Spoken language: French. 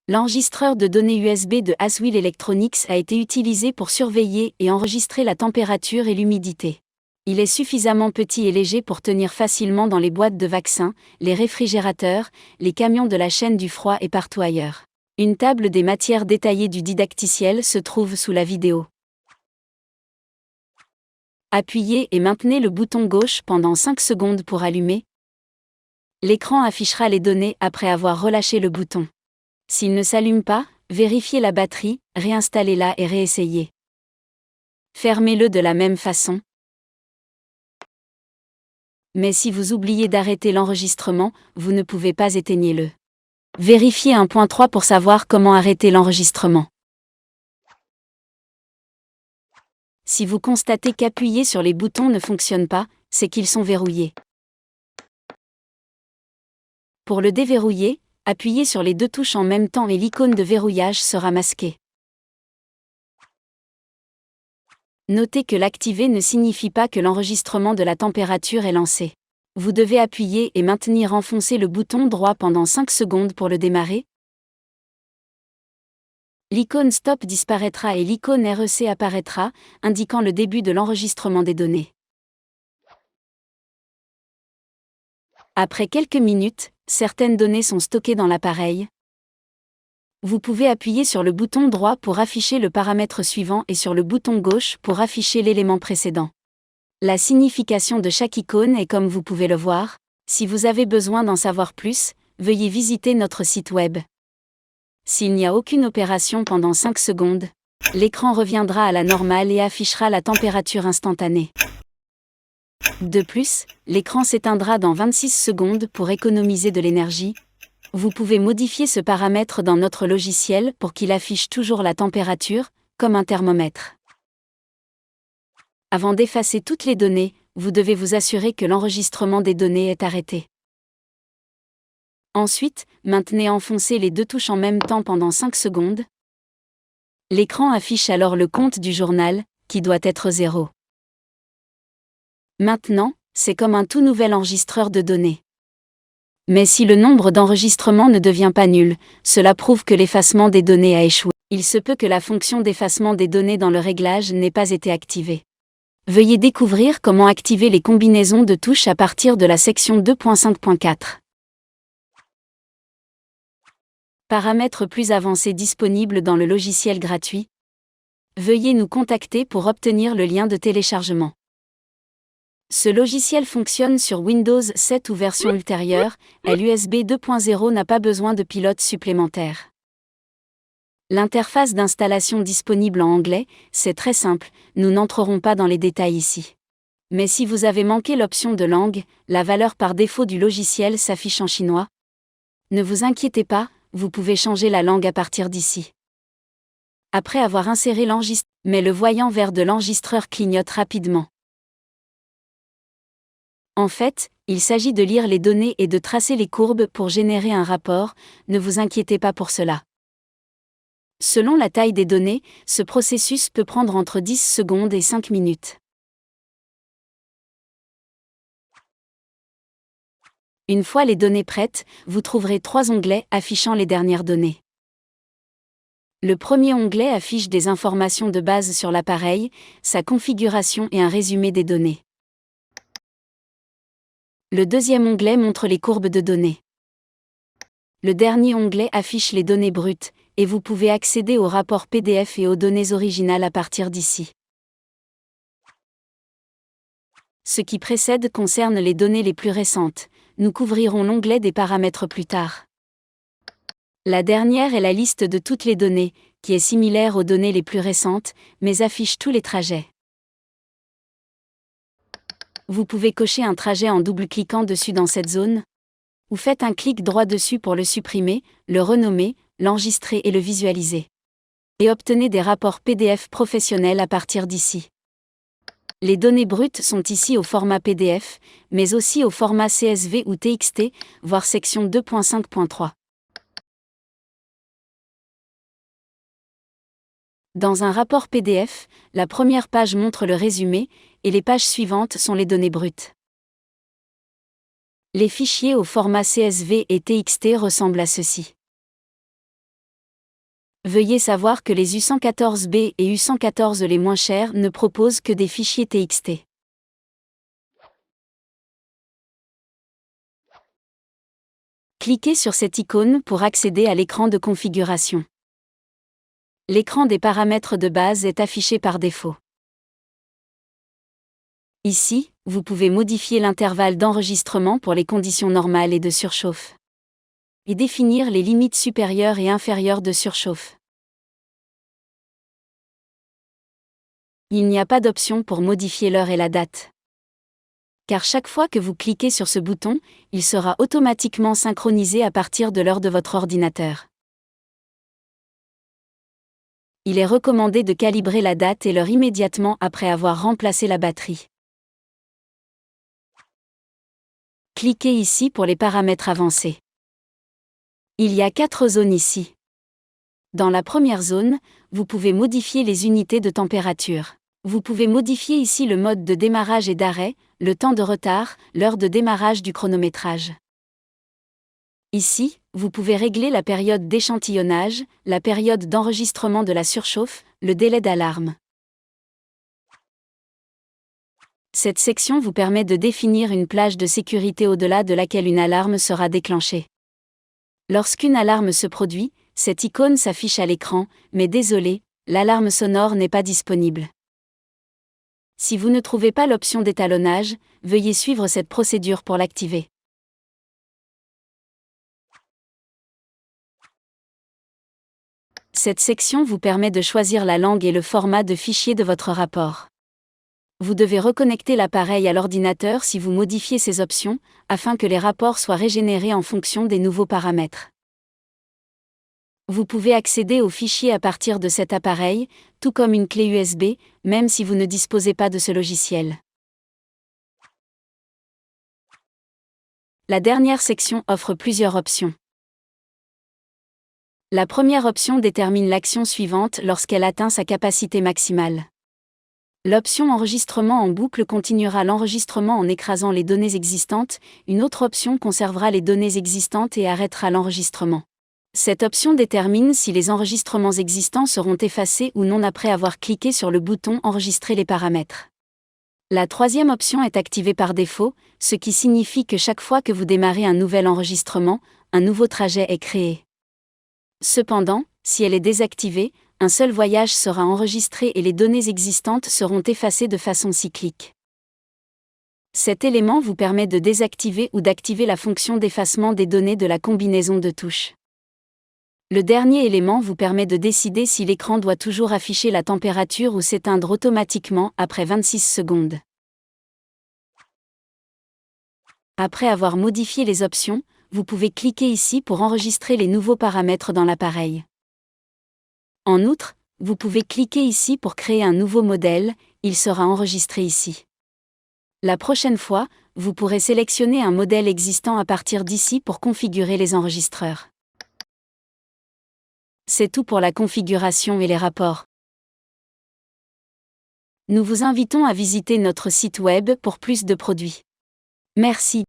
L'enregistreur de données USB de Haswell Electronics a été utilisé pour surveiller et enregistrer la température et l'humidité. Il est suffisamment petit et léger pour tenir facilement dans les boîtes de vaccins, les réfrigérateurs, les camions de la chaîne du froid et partout ailleurs. Une table des matières détaillée du didacticiel se trouve sous la vidéo. Appuyez et maintenez le bouton gauche pendant 5 secondes pour allumer. L'écran affichera les données après avoir relâché le bouton. S'il ne s'allume pas, vérifiez la batterie, réinstallez-la et réessayez. Fermez-le de la même façon. Mais si vous oubliez d'arrêter l'enregistrement, vous ne pouvez pas éteindre-le. Vérifiez 1.3 pour savoir comment arrêter l'enregistrement. Si vous constatez qu'appuyer sur les boutons ne fonctionne pas, c'est qu'ils sont verrouillés. Pour le déverrouiller, appuyez sur les deux touches en même temps et l'icône de verrouillage sera masquée. Notez que l'activer ne signifie pas que l'enregistrement de la température est lancé. Vous devez appuyer et maintenir enfoncé le bouton droit pendant 5 secondes pour le démarrer. L'icône Stop disparaîtra et l'icône REC apparaîtra, indiquant le début de l'enregistrement des données. Après quelques minutes, certaines données sont stockées dans l'appareil. Vous pouvez appuyer sur le bouton droit pour afficher le paramètre suivant et sur le bouton gauche pour afficher l'élément précédent. La signification de chaque icône est comme vous pouvez le voir. Si vous avez besoin d'en savoir plus, veuillez visiter notre site web. S'il n'y a aucune opération pendant 5 secondes, l'écran reviendra à la normale et affichera la température instantanée. De plus, l'écran s'éteindra dans 26 secondes pour économiser de l'énergie. Vous pouvez modifier ce paramètre dans notre logiciel pour qu'il affiche toujours la température, comme un thermomètre. Avant d'effacer toutes les données, vous devez vous assurer que l'enregistrement des données est arrêté. Ensuite, maintenez enfoncées les deux touches en même temps pendant 5 secondes. L'écran affiche alors le compte du journal, qui doit être 0. Maintenant, c'est comme un tout nouvel enregistreur de données. Mais si le nombre d'enregistrements ne devient pas nul, cela prouve que l'effacement des données a échoué. Il se peut que la fonction d'effacement des données dans le réglage n'ait pas été activée. Veuillez découvrir comment activer les combinaisons de touches à partir de la section 2.5.4. Paramètres plus avancés disponibles dans le logiciel gratuit. Veuillez nous contacter pour obtenir le lien de téléchargement. Ce logiciel fonctionne sur Windows 7 ou version ultérieure, l'USB 2.0 n'a pas besoin de pilote supplémentaire. L'interface d'installation disponible en anglais, c'est très simple, nous n'entrerons pas dans les détails ici. Mais si vous avez manqué l'option de langue, la valeur par défaut du logiciel s'affiche en chinois. Ne vous inquiétez pas, vous pouvez changer la langue à partir d'ici. Après avoir inséré l'enregistreur, mais le voyant vert de l'enregistreur clignote rapidement. En fait, il s'agit de lire les données et de tracer les courbes pour générer un rapport, ne vous inquiétez pas pour cela. Selon la taille des données, ce processus peut prendre entre 10 secondes et 5 minutes. Une fois les données prêtes, vous trouverez 3 onglets affichant les dernières données. Le premier onglet affiche des informations de base sur l'appareil, sa configuration et un résumé des données. Le deuxième onglet montre les courbes de données. Le dernier onglet affiche les données brutes, et vous pouvez accéder aux rapports PDF et aux données originales à partir d'ici. Ce qui précède concerne les données les plus récentes. Nous couvrirons l'onglet des paramètres plus tard. La dernière est la liste de toutes les données, qui est similaire aux données les plus récentes, mais affiche tous les trajets. Vous pouvez cocher un trajet en double-cliquant dessus dans cette zone, ou faites un clic droit dessus pour le supprimer, le renommer, l'enregistrer et le visualiser. Et obtenez des rapports PDF professionnels à partir d'ici. Les données brutes sont ici au format PDF, mais aussi au format CSV ou TXT, voire section 2.5.3. Dans un rapport PDF, la première page montre le résumé, et les pages suivantes sont les données brutes. Les fichiers au format CSV et TXT ressemblent à ceci. Veuillez savoir que les U114B et U114 les moins chers ne proposent que des fichiers TXT. Cliquez sur cette icône pour accéder à l'écran de configuration. L'écran des paramètres de base est affiché par défaut. Ici, vous pouvez modifier l'intervalle d'enregistrement pour les conditions normales et de surchauffe. Et définir les limites supérieures et inférieures de surchauffe. Il n'y a pas d'option pour modifier l'heure et la date. Car chaque fois que vous cliquez sur ce bouton, il sera automatiquement synchronisé à partir de l'heure de votre ordinateur. Il est recommandé de calibrer la date et l'heure immédiatement après avoir remplacé la batterie. Cliquez ici pour les paramètres avancés. Il y a 4 zones ici. Dans la première zone, vous pouvez modifier les unités de température. Vous pouvez modifier ici le mode de démarrage et d'arrêt, le temps de retard, l'heure de démarrage du chronométrage. Ici, vous pouvez régler la période d'échantillonnage, la période d'enregistrement de la surchauffe, le délai d'alarme. Cette section vous permet de définir une plage de sécurité au-delà de laquelle une alarme sera déclenchée. Lorsqu'une alarme se produit, cette icône s'affiche à l'écran, mais désolé, l'alarme sonore n'est pas disponible. Si vous ne trouvez pas l'option d'étalonnage, veuillez suivre cette procédure pour l'activer. Cette section vous permet de choisir la langue et le format de fichier de votre rapport. Vous devez reconnecter l'appareil à l'ordinateur si vous modifiez ces options, afin que les rapports soient régénérés en fonction des nouveaux paramètres. Vous pouvez accéder aux fichiers à partir de cet appareil, tout comme une clé USB, même si vous ne disposez pas de ce logiciel. La dernière section offre plusieurs options. La première option détermine l'action suivante lorsqu'elle atteint sa capacité maximale. L'option enregistrement en boucle continuera l'enregistrement en écrasant les données existantes, une autre option conservera les données existantes et arrêtera l'enregistrement. Cette option détermine si les enregistrements existants seront effacés ou non après avoir cliqué sur le bouton Enregistrer les paramètres. La troisième option est activée par défaut, ce qui signifie que chaque fois que vous démarrez un nouvel enregistrement, un nouveau trajet est créé. Cependant, si elle est désactivée, un seul voyage sera enregistré et les données existantes seront effacées de façon cyclique. Cet élément vous permet de désactiver ou d'activer la fonction d'effacement des données de la combinaison de touches. Le dernier élément vous permet de décider si l'écran doit toujours afficher la température ou s'éteindre automatiquement après 26 secondes. Après avoir modifié les options, vous pouvez cliquer ici pour enregistrer les nouveaux paramètres dans l'appareil. En outre, vous pouvez cliquer ici pour créer un nouveau modèle, il sera enregistré ici. La prochaine fois, vous pourrez sélectionner un modèle existant à partir d'ici pour configurer les enregistreurs. C'est tout pour la configuration et les rapports. Nous vous invitons à visiter notre site web pour plus de produits. Merci.